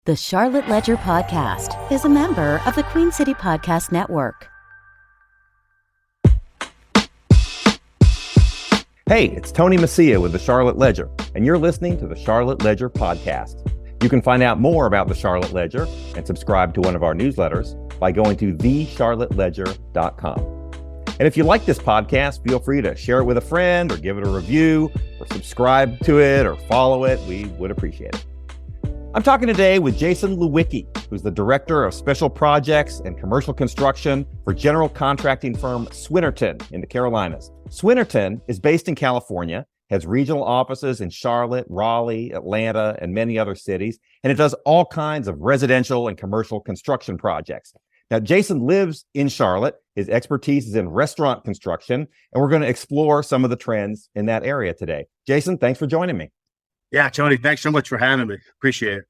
The Charlotte Ledger Podcast is a member of the Queen City Podcast Network. Hey, it's Tony Mecia with the Charlotte Ledger, and you're listening to the Charlotte Ledger Podcast. You can find out more about the Charlotte Ledger and subscribe to one of our newsletters by going to thecharlotteledger.com. And if you like this podcast, feel free to share it with a friend or give it a review or subscribe to it or follow it. We would appreciate it. I'm talking today with Jason Hlewicki, who's the Director of Special Projects and Commercial Construction for general contracting firm Swinerton in the Carolinas. Swinerton is based in California, has regional offices in Charlotte, Raleigh, Atlanta, and many other cities, and it does all kinds of residential and commercial construction projects. Now, Jason lives in Charlotte. His expertise is in restaurant construction, and we're going to explore some of the trends in that area today. Jason, thanks for joining me. Yeah, Tony, thanks so much for having me. Appreciate it.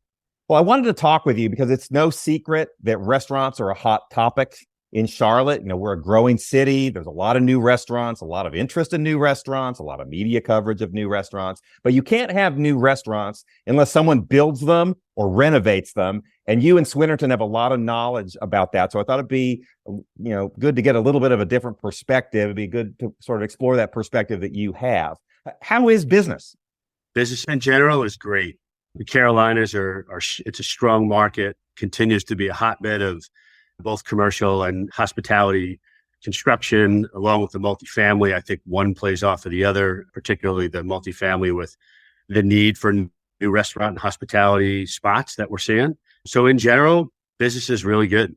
Well, I wanted to talk with you because it's no secret that restaurants are a hot topic in Charlotte. You know, we're a growing city. There's a lot of new restaurants, a lot of interest in new restaurants, a lot of media coverage of new restaurants. But you can't have new restaurants unless someone builds them or renovates them. And you and Swinerton have a lot of knowledge about that. So I thought it'd be, good to get a little bit of a different perspective. It'd be good to sort of explore that perspective that you have. How is business? Business in general is great. The Carolinas it's a strong market, continues to be a hotbed of both commercial and hospitality construction, along with the multifamily. I think one plays off of the other, particularly the multifamily with the need for new restaurant and hospitality spots that we're seeing. So in general, business is really good.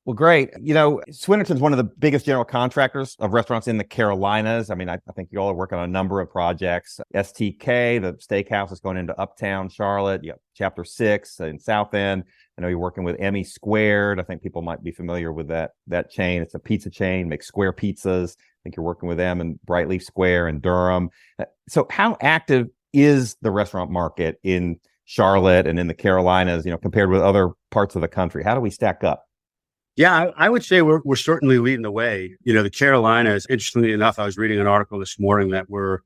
Well, great. You know, Swinerton's one of the biggest general contractors of restaurants in the Carolinas. I mean, I think you all are working on a number of projects. STK, the steakhouse, is going into Uptown Charlotte. You have Chapter 6 in South End. I know you're working with Emmy Squared. I think people might be familiar with that chain. It's a pizza chain, makes square pizzas. I think you're working with them in Brightleaf Square in Durham. So how active is the restaurant market in Charlotte and in the Carolinas, compared with other parts of the country? How do we stack up? Yeah, I would say we're certainly leading the way. The Carolinas, interestingly enough, I was reading an article this morning that we're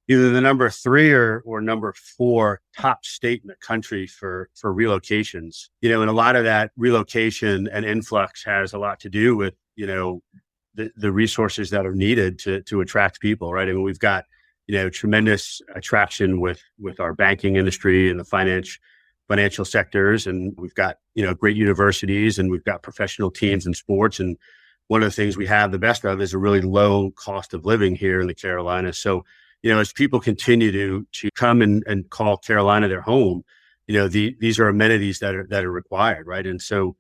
either the number 3 or number 4 top state in the country for relocations. And a lot of that relocation and influx has a lot to do with, the resources that are needed to attract people, right? I mean, we've got, tremendous attraction with our banking industry and the financial sectors. And we've got, great universities, and we've got professional teams in sports. And one of the things we have the best of is a really low cost of living here in the Carolinas. So, as people continue to come and call Carolina their home, these are amenities that are required, right? And so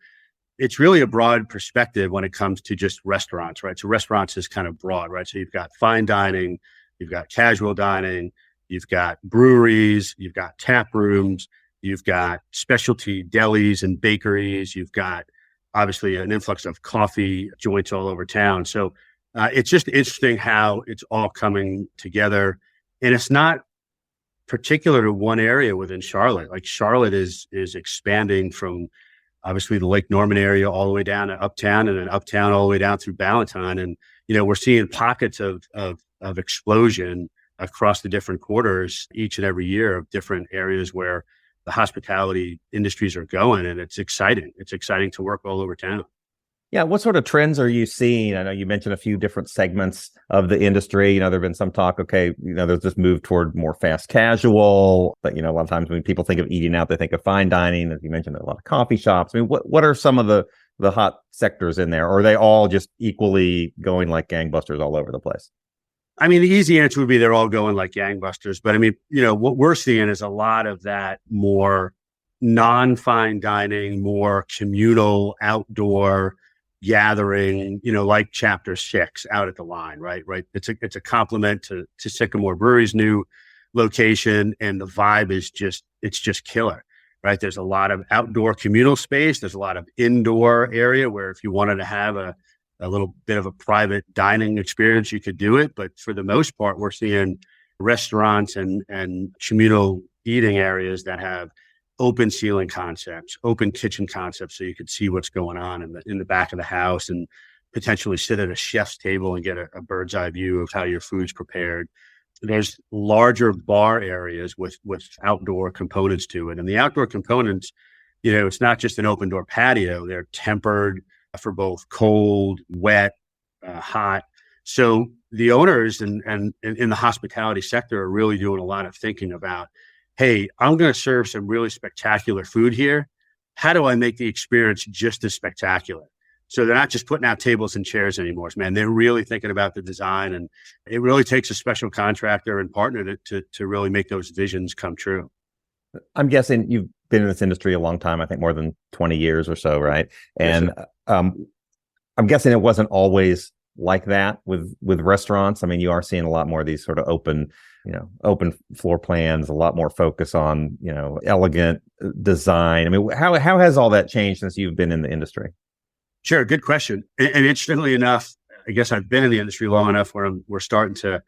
it's really a broad perspective when it comes to just restaurants, right? So restaurants is kind of broad, right? So you've got fine dining, you've got casual dining, you've got breweries, you've got tap rooms, you've got specialty delis and bakeries. You've got obviously an influx of coffee joints all over town. So it's just interesting how it's all coming together. And it's not particular to one area within Charlotte. Like Charlotte is expanding from obviously the Lake Norman area all the way down to Uptown, and then Uptown all the way down through Ballantyne. And, we're seeing pockets of explosion across the different quarters each and every year of different areas where the hospitality industries are going, and it's exciting. It's exciting to work all over town. Yeah. What sort of trends are you seeing? I know you mentioned a few different segments of the industry. There've been some talk, there's this move toward more fast casual, but, a lot of times when people think of eating out, they think of fine dining. As you mentioned, a lot of coffee shops. I mean, what are some of the hot sectors in there? Or are they all just equally going like gangbusters all over the place? I mean, the easy answer would be they're all going like gangbusters. But I mean, what we're seeing is a lot of that more non-fine dining, more communal outdoor gathering, like Chapter 6 out at the line, right? It's a compliment to Sycamore Brewery's new location, and the vibe is just killer, right? There's a lot of outdoor communal space. There's a lot of indoor area where if you wanted to have a little bit of a private dining experience, you could do it. But for the most part, we're seeing restaurants and communal eating areas that have open ceiling concepts, open kitchen concepts, so you could see what's going on in the back of the house and potentially sit at a chef's table and get a bird's eye view of how your food's prepared. There's larger bar areas with outdoor components to it. And the outdoor components it's not just an open door patio. They're tempered for both cold, wet, hot. So the owners and in the hospitality sector are really doing a lot of thinking about, hey, I'm going to serve some really spectacular food here. How do I make the experience just as spectacular? So they're not just putting out tables and chairs anymore, man. They're really thinking about the design, and it really takes a special contractor and partner to really make those visions come true. I'm guessing you've been in this industry a long time, I think more than 20 years or so, right? And Yes, I'm guessing it wasn't always like that with restaurants. I mean, you are seeing a lot more of these sort of open floor plans, a lot more focus on, elegant design. I mean, how has all that changed since you've been in the industry? sure. Good question. And interestingly enough, I guess I've been in the industry long enough where we're starting to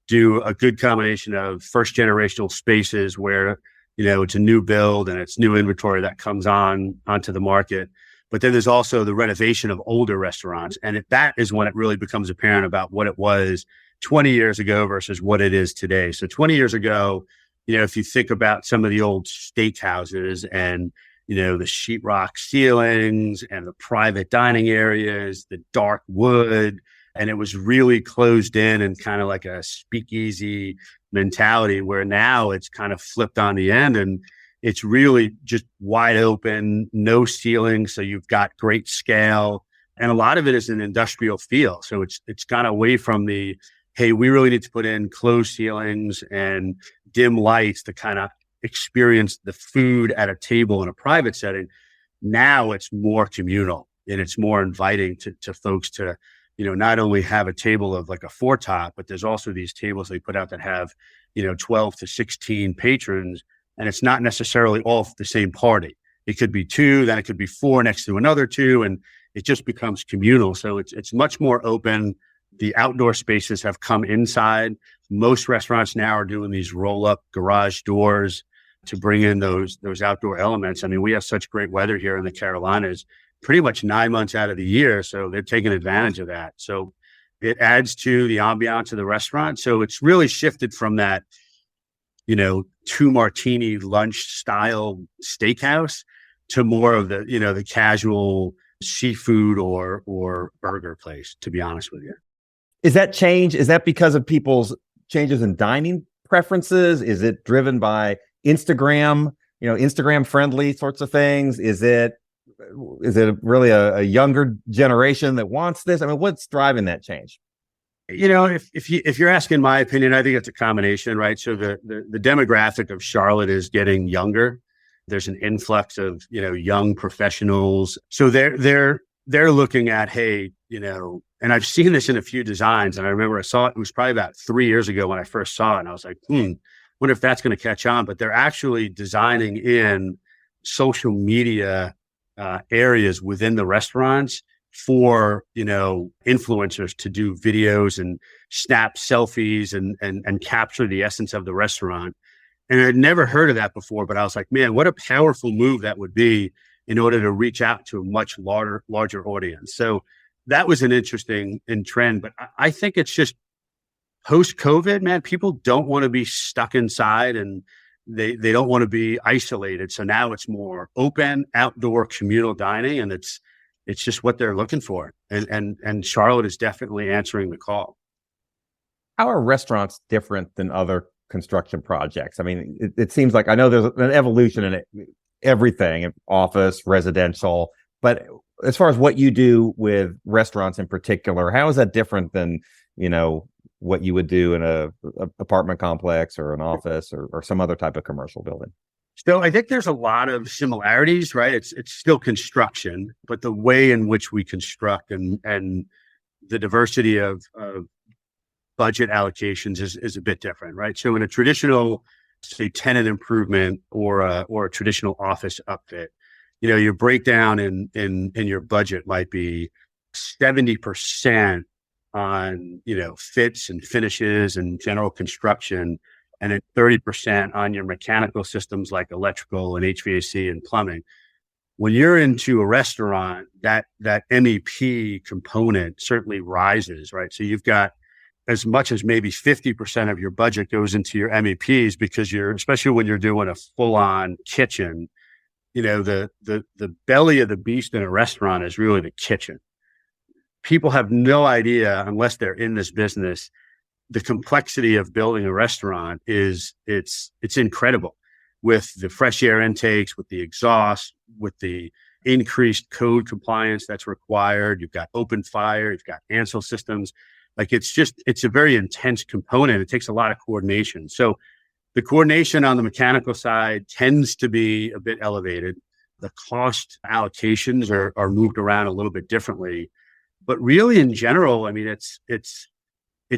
do a good combination of first generational spaces where, it's a new build and it's new inventory that comes onto the market. But then there's also the renovation of older restaurants. And that is when it really becomes apparent about what it was 20 years ago versus what it is today. So 20 years ago, if you think about some of the old steakhouses and, the sheetrock ceilings and the private dining areas, the dark wood, and it was really closed in and kind of like a speakeasy mentality, where now it's kind of flipped on the end and it's really just wide open, no ceiling. So you've got great scale. And a lot of it is an industrial feel. So it's gone away from the, hey, we really need to put in closed ceilings and dim lights to kind of experience the food at a table in a private setting. Now it's more communal and it's more inviting to folks to, not only have a table of like a 4-top, but there's also these tables they put out that have, 12 to 16 patrons. And it's not necessarily all the same party. It could be 2, then it could be 4 next to another 2, and it just becomes communal. So it's much more open. The outdoor spaces have come inside. Most restaurants now are doing these roll-up garage doors to bring in those outdoor elements. I mean, we have such great weather here in the Carolinas, pretty much 9 months out of the year. So they're taking advantage of that. So it adds to the ambiance of the restaurant. So it's really shifted from that, 2 martini lunch style steakhouse to more of the, the casual seafood or burger place, to be honest with you. Is that because of people's changes in dining preferences? Is it driven by Instagram, Instagram friendly sorts of things? Is it really a younger generation that wants this? I mean, what's driving that change? If you're asking my opinion, I think it's a combination, right? So the demographic of Charlotte is getting younger. There's an influx of, young professionals. So they're looking at, hey, and I've seen this in a few designs. And I remember I saw it was probably about 3 years ago when I first saw it. And I was like, wonder if that's going to catch on. But they're actually designing in social media areas within the restaurants for, influencers to do videos and snap selfies and capture the essence of the restaurant. And I'd never heard of that before, but I was like, man, what a powerful move that would be in order to reach out to a much larger audience. So that was an interesting trend, but I think it's just post-COVID, man, people don't want to be stuck inside and they don't want to be isolated. So now it's more open, outdoor, communal dining, and it's just what they're looking for. And Charlotte is definitely answering the call. How are restaurants different than other construction projects? I mean, it seems like I know there's an evolution in it, everything, office, residential, but as far as what you do with restaurants in particular, how is that different than, what you would do in a apartment complex or an office or some other type of commercial building? So I think there's a lot of similarities, right? It's still construction, but the way in which we construct and the diversity of budget allocations is a bit different, right? So in a traditional, say, tenant improvement or a traditional office upfit, your breakdown in your budget might be 70% on, fits and finishes and general construction, and then 30% on your mechanical systems like electrical and HVAC and plumbing. When you're into a restaurant, that MEP component certainly rises, right? So you've got as much as maybe 50% of your budget goes into your MEPs because especially when you're doing a full-on kitchen, the belly of the beast in a restaurant is really the kitchen. People have no idea, unless they're in this business, the complexity of building a restaurant it's incredible, with the fresh air intakes, with the exhaust, with the increased code compliance that's required. You've got open fire, you've got Ansel systems. Like it's a very intense component. It takes a lot of coordination. So the coordination on the mechanical side tends to be a bit elevated. The cost allocations are moved around a little bit differently, but really in general, I mean, it's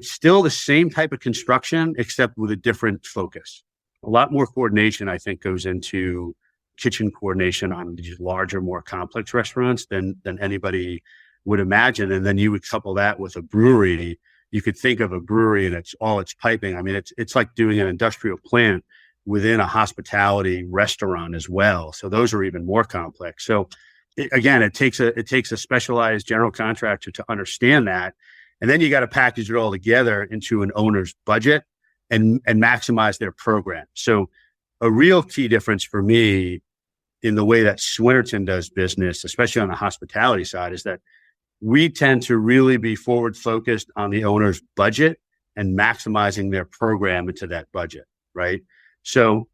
still the same type of construction, except with a different focus. A lot more coordination, I think, goes into kitchen coordination on these larger, more complex restaurants than anybody would imagine. And then you would couple that with a brewery. You could think of a brewery and it's piping. I mean, it's like doing an industrial plant within a hospitality restaurant as well. So those are even more complex. So it takes a specialized general contractor to understand that. And then you got to package it all together into an owner's budget and maximize their program. So a real key difference for me in the way that Swinerton does business, especially on the hospitality side, is that we tend to really be forward focused on the owner's budget and maximizing their program into that budget, right? So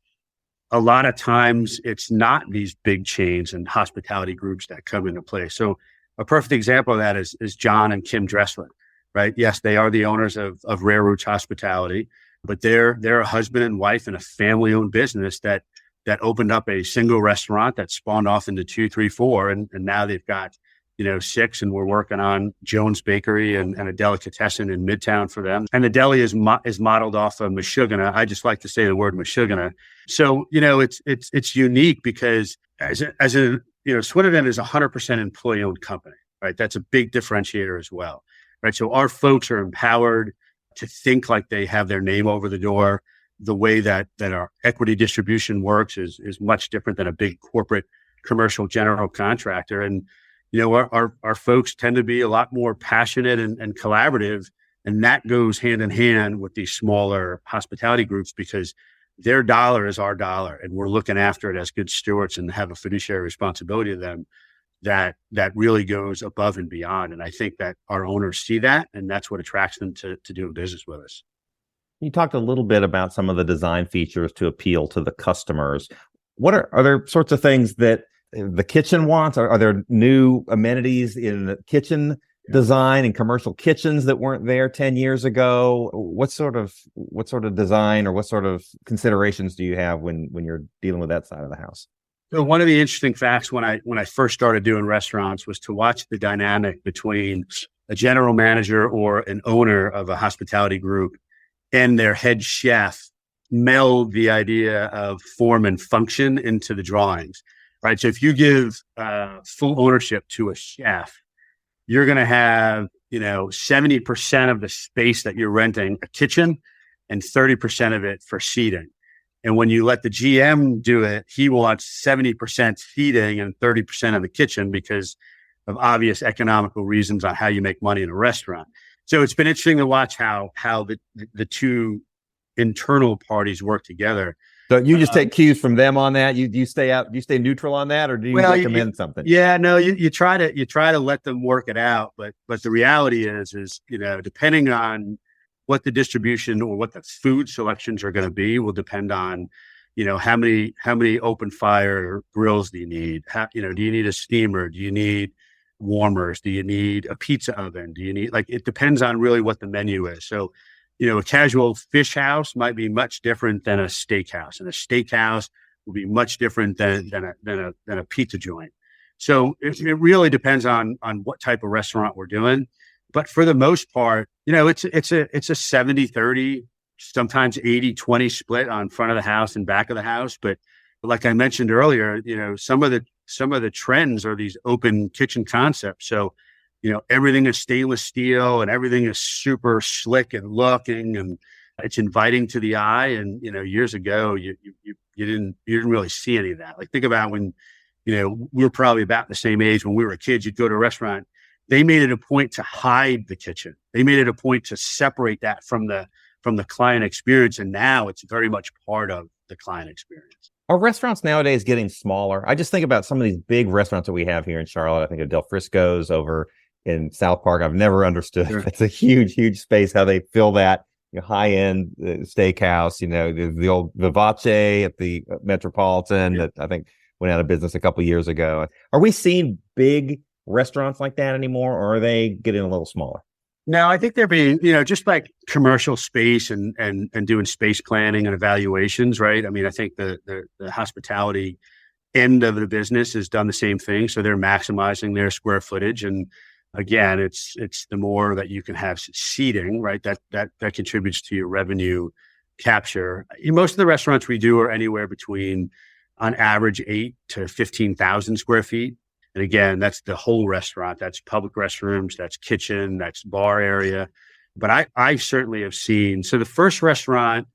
a lot of times it's not these big chains and hospitality groups that come into play. So a perfect example of that is John and Kim Dressler, right? Yes, they are the owners of Rare Roots Hospitality, but they're a husband and wife in a family-owned business that opened up a single restaurant that spawned off into 2, 3, 4, and now they've got 6, and we're working on Jones Bakery and a delicatessen in Midtown for them. And the deli is modeled off of Meshuggah. I just like to say the word Meshuggah. So it's unique because as Swinerton is 100% employee-owned company, right? That's a big differentiator as well, right? So our folks are empowered to think like they have their name over the door. The way that our equity distribution works is much different than a big corporate commercial general contractor. And our folks tend to be a lot more passionate and collaborative, and that goes hand in hand with these smaller hospitality groups because their dollar is our dollar, and we're looking after it as good stewards and have a fiduciary responsibility to them that really goes above and beyond. And I think that our owners see that, and that's what attracts them to doing business with us. You talked a little bit about some of the design features to appeal to the customers. What are there sorts of things that the kitchen wants? Are there new amenities in the kitchen design and commercial kitchens that weren't there 10 years ago? What sort of design or what sort of considerations do you have when you're dealing with that side of the house? So one of the interesting facts when I first started doing restaurants was to watch the dynamic between a general manager or an owner of a hospitality group and their head chef meld the idea of form and function into the drawings, right? So if you give full ownership to a chef, you're going to have, 70% of the space that you're renting a kitchen and 30% of it for seating. And when you let the GM do it, he will want 70% seating and 30% of the kitchen because of obvious economical reasons on how you make money in a restaurant. So it's been interesting to watch how the two internal parties work together. So you just take cues from them on that. You stay out. You stay neutral on that, or do you recommend something? Yeah, no. You try to let them work it out, but the reality is depending on what the distribution or what the food selections are going to be will depend on how many open fire grills do you need? Do you need a steamer? Do you need warmers? Do you need a pizza oven? Do you need it depends on really what the menu is. So a casual fish house might be much different than a steakhouse, and a steakhouse will be much different than a pizza joint. So it really depends on what type of restaurant we're doing. But for the most part, it's a 70-30, sometimes 80-20 split on front of the house and back of the house. But like I mentioned earlier, some of the trends are these open kitchen concepts. So everything is stainless steel and everything is super slick and looking and it's inviting to the eye. And, years ago, you didn't really see any of that. Like think about when, we were probably about the same age when we were kids, you'd go to a restaurant. They made it a point to hide the kitchen. They made it a point to separate that from the client experience. And now it's very much part of the client experience. Are restaurants nowadays getting smaller? I just think about some of these big restaurants that we have here in Charlotte. I think of Del Frisco's over in South Park. I've never understood. Sure. It's a huge, huge space, how they fill that high-end steakhouse, the old Vivace at the Metropolitan that I think went out of business a couple of years ago. Are we seeing big restaurants like that anymore, or are they getting a little smaller? No, I think they're being, just like commercial space and doing space planning and evaluations, right? I mean, I think the hospitality end of the business has done the same thing. So they're maximizing their square footage. And again, it's the more that you can have seating, right? That contributes to your revenue capture. Most of the restaurants we do are anywhere between, on average, 8 to 15,000 square feet. And again, that's the whole restaurant. That's public restrooms, that's kitchen, that's bar area. But I certainly have seen, so the first restaurant,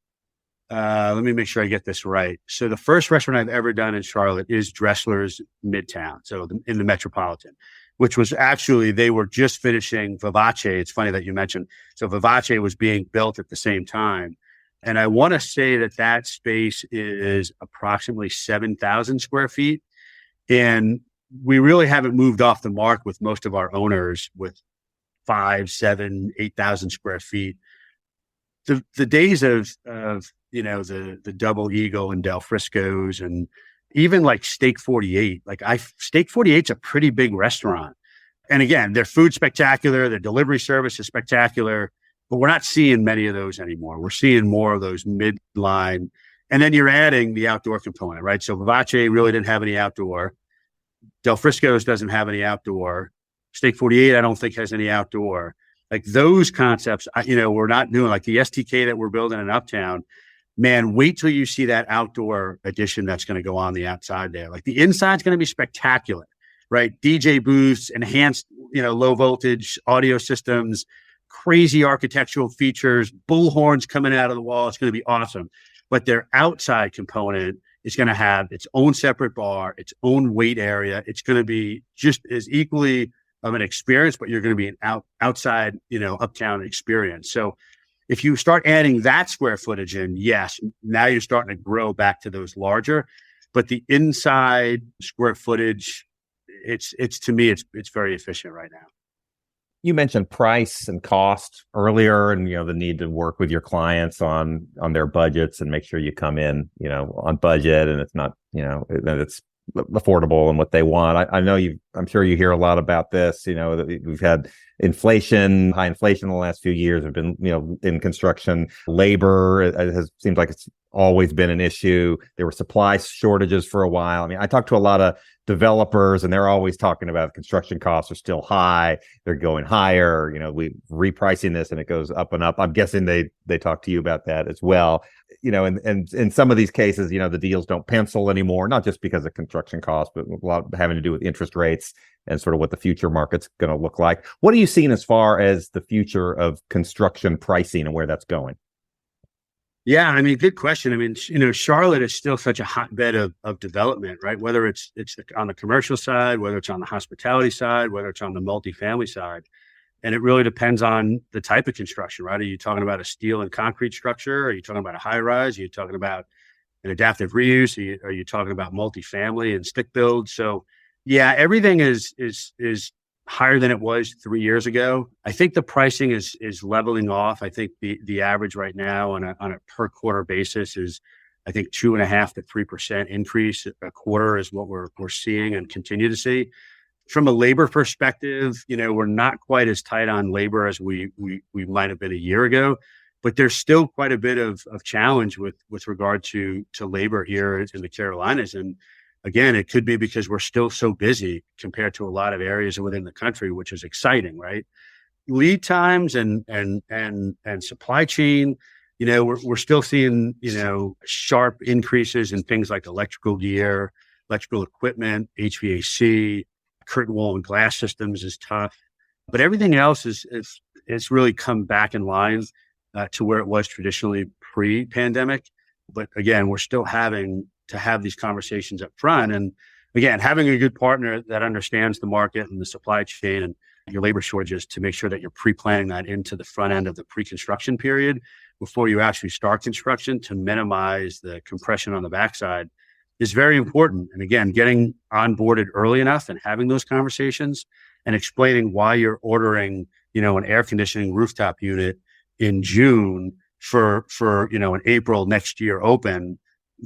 let me make sure I get this right. So the first restaurant I've ever done in Charlotte is Dressler's Midtown, so in the Metropolitan, which was actually, they were just finishing Vivace. It's funny that you mentioned. So Vivace was being built at the same time. And I want to say that space is approximately 7,000 square feet. And we really haven't moved off the mark with most of our owners with 5, 7, 8,000 square feet. The days of the Double Eagle and Del Frisco's and even like Steak 48, Steak 48's a pretty big restaurant. And again, their food's spectacular, their delivery service is spectacular, but we're not seeing many of those anymore. We're seeing more of those midline. And then you're adding the outdoor component, right? So Vivace really didn't have any outdoor. Del Frisco's doesn't have any outdoor. Steak 48, I don't think has any outdoor. Like those concepts, we're not doing, like the STK that we're building in Uptown. Man, wait till you see that outdoor addition that's going to go on the outside there. Like the inside's going to be spectacular, right? DJ booths, enhanced, low voltage audio systems, crazy architectural features, bullhorns coming out of the wall. It's going to be awesome. But their outside component is going to have its own separate bar, its own wait area. It's going to be just as equally of an experience, but you're going to be an outside, Uptown experience. So if you start adding that square footage in, yes, now you're starting to grow back to those larger, but the inside square footage, it's to me, it's very efficient right now. You mentioned price and cost earlier, and the need to work with your clients on their budgets and make sure you come in, on budget, and it's not, that it's affordable and what they want. I know I'm sure you hear a lot about this. That we've had inflation, high inflation in the last few years. Have been, in construction, labor seems like it's always been an issue. There were supply shortages for a while. I mean, I talked to a lot of developers, and they're always talking about construction costs are still high. They're going higher. We repricing this, and it goes up and up. I'm guessing they talk to you about that as well. And in some of these cases, the deals don't pencil anymore, not just because of construction costs, but a lot having to do with interest rates and sort of what the future market's going to look like. What are you seeing as far as the future of construction pricing and where that's going? Yeah, I mean, good question. I mean, Charlotte is still such a hotbed of development, right? Whether it's on the commercial side, whether it's on the hospitality side, whether it's on the multifamily side. And it really depends on the type of construction, right? Are you talking about a steel and concrete structure? Are you talking about a high rise? Are you talking about an adaptive reuse? Are you talking about multifamily and stick build? So yeah, everything is higher than it was 3 years ago. I think the pricing is leveling off. I think the average right now on a per quarter basis is, I think, 2.5% to 3% increase a quarter is what we're seeing and continue to see. From a labor perspective, we're not quite as tight on labor as we might have been a year ago, but there's still quite a bit of challenge with regard to labor here in the Carolinas. And again, it could be because we're still so busy compared to a lot of areas within the country, which is exciting, right? Lead times and supply chain, we're still seeing, sharp increases in things like electrical gear, electrical equipment, HVAC, curtain wall and glass systems is tough, but everything else is really come back in line to where it was traditionally pre-pandemic. But again, we're still having to have these conversations up front. And again, having a good partner that understands the market and the supply chain and your labor shortages to make sure that you're pre-planning that into the front end of the pre-construction period before you actually start construction to minimize the compression on the backside. is very important. And again, getting onboarded early enough and having those conversations and explaining why you're ordering, an air conditioning rooftop unit in June for an April next year open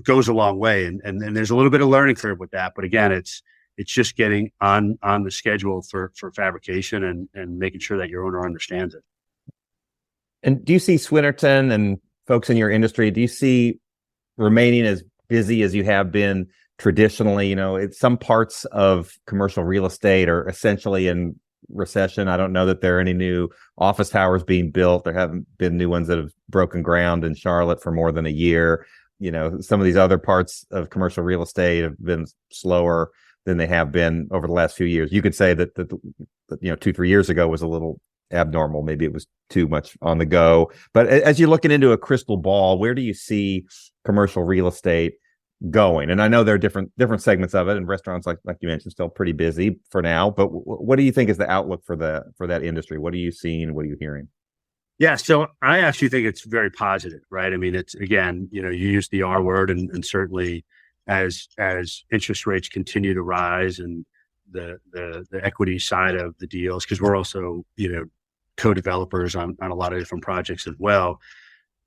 goes a long way. And there's a little bit of learning curve with that. But again, it's just getting on the schedule for fabrication and making sure that your owner understands it. And do you see Swinerton and folks in your industry, do you see remaining as busy as you have been traditionally? Some parts of commercial real estate are essentially in recession. I don't know that there are any new office towers being built. There haven't been new ones that have broken ground in Charlotte for more than a year. Some of these other parts of commercial real estate have been slower than they have been over the last few years. You could say that 2-3 years ago was a little abnormal. Maybe it was too much on the go. But as you're looking into a crystal ball, where do you see commercial real estate going? And I know there are different segments of it, and restaurants, like you mentioned, still pretty busy for now. But what do you think is the outlook for that industry? What are you seeing? What are you hearing? Yeah, so I actually think it's very positive, right? I mean, it's, again, you use the R word, and certainly as interest rates continue to rise and the equity side of the deals, because we're also co-developers on a lot of different projects as well.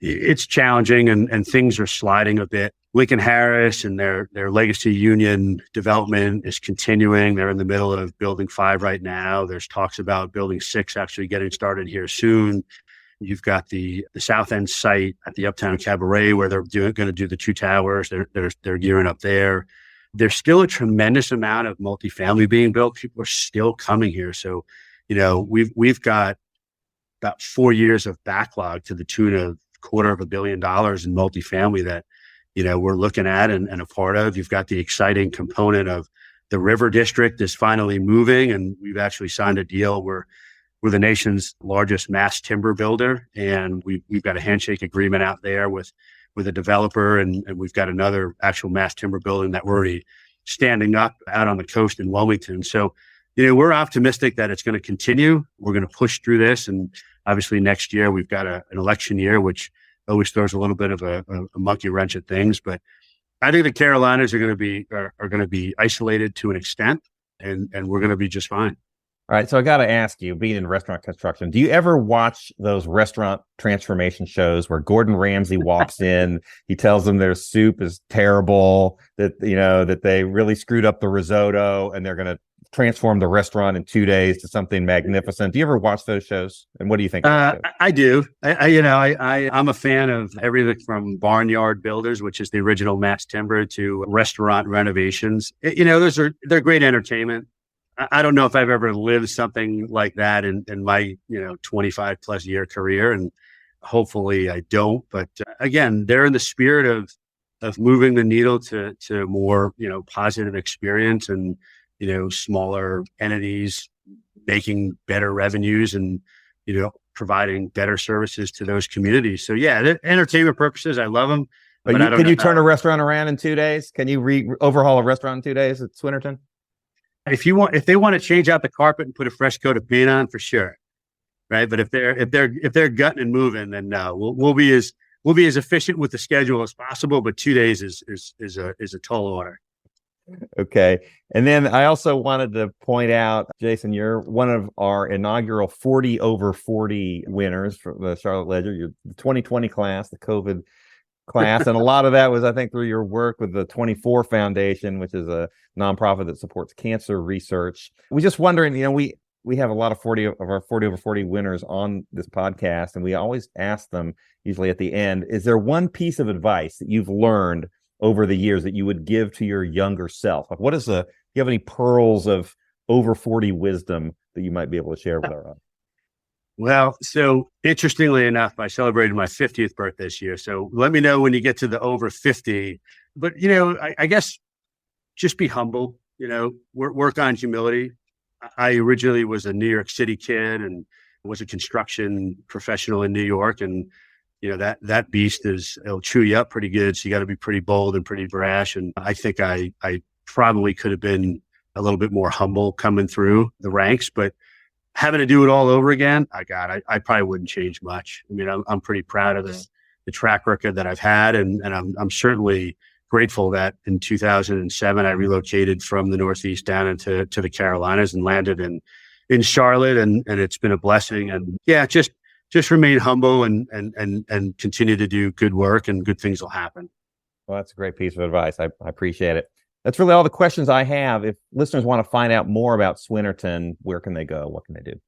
It's challenging and things are sliding a bit. Lincoln Harris and their Legacy Union development is continuing. They're in the middle of building 5 right now. There's talks about building 6 actually getting started here soon. You've got the South End site at the Uptown Cabaret where they're going to do the 2 towers. They're gearing up there. There's still a tremendous amount of multifamily being built. People are still coming here. So, we've got about 4 years of backlog to the tune of $250 million in multifamily that, we're looking at and a part of. You've got the exciting component of the River District is finally moving, and we've actually signed a deal where we're the nation's largest mass timber builder, and we've got a handshake agreement out there with a developer, and we've got another actual mass timber building that we're already standing up out on the coast in Wilmington. So, we're optimistic that it's going to continue. We're going to push through this, and obviously next year we've got an election year, which always throws a little bit of a monkey wrench at things. But I think the Carolinas are going to be isolated to an extent, and we're going to be just fine. All right. So I got to ask you, being in restaurant construction, do you ever watch those restaurant transformation shows where Gordon Ramsay walks in, he tells them their soup is terrible, that they really screwed up the risotto and they're going to transform the restaurant in 2 days to something magnificent? Do you ever watch those shows? And what do you think? I do. I'm a fan of everything from Barnyard Builders, which is the original mass timber, to restaurant renovations. They're great entertainment. I don't know if I've ever lived something like that in my 25 plus year career, and hopefully I don't. But again, they're in the spirit of moving the needle to more positive experience, and smaller entities making better revenues and providing better services to those communities. So yeah, entertainment purposes, I love them. But can you turn a restaurant around in 2 days? Can you overhaul a restaurant in 2 days at Swinerton? If they want to change out the carpet and put a fresh coat of paint on, for sure, right? But if they're gutting and moving, then no, we'll be as efficient with the schedule as possible. But 2 days is a tall order. Okay, and then I also wanted to point out, Jason, you're one of our inaugural 40 over 40 winners for the Charlotte Ledger. You're the 2020 class, the COVID class, and a lot of that was, I think, through your work with the 24 Foundation, which is a nonprofit that supports cancer research. We're just wondering, we have a lot of 40 over 40 winners on this podcast, and we always ask them, usually at the end, is there one piece of advice that you've learned over the years that you would give to your younger self? Like, do you have any pearls of over 40 wisdom that you might be able to share with our audience? Well, so interestingly enough, I celebrated my 50th birthday this year. So let me know when you get to the over 50. But, I guess just be humble, work on humility. I originally was a New York City kid and was a construction professional in New York. And, that beast it'll chew you up pretty good. So you got to be pretty bold and pretty brash. And I think I probably could have been a little bit more humble coming through the ranks, but having to do it all over again, I probably wouldn't change much. I mean, I'm pretty proud of the track record that I've had, and I'm certainly grateful that in 2007, I relocated from the Northeast down into the Carolinas and landed in Charlotte. And it's been a blessing. And yeah, just remain humble and continue to do good work, and good things will happen. Well, that's a great piece of advice. I appreciate it. That's really all the questions I have. If listeners want to find out more about Swinerton, where can they go? What can they do?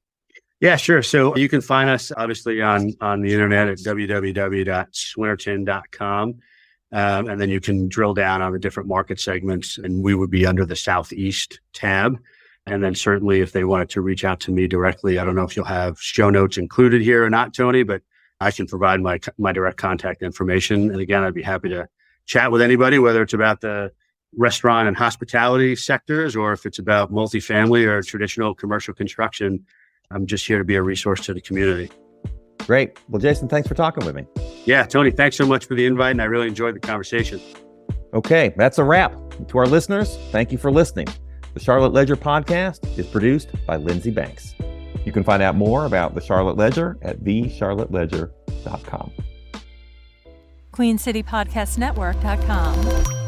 Yeah, sure. So you can find us obviously on the internet at www.swinerton.com. And then you can drill down on the different market segments, and we would be under the Southeast tab. And then certainly if they wanted to reach out to me directly, I don't know if you'll have show notes included here or not, Tony, but I can provide my direct contact information. And again, I'd be happy to chat with anybody, whether it's about the restaurant and hospitality sectors, or if it's about multifamily or traditional commercial construction. I'm just here to be a resource to the community. Great. Well, Jason, thanks for talking with me. Yeah, Tony, thanks so much for the invite, and I really enjoyed the conversation. Okay, that's a wrap. To our listeners, thank you for listening. The Charlotte Ledger podcast is produced by Lindsey Banks. You can find out more about the Charlotte Ledger at thecharlotteledger.com. QueenCityPodcastNetwork.com.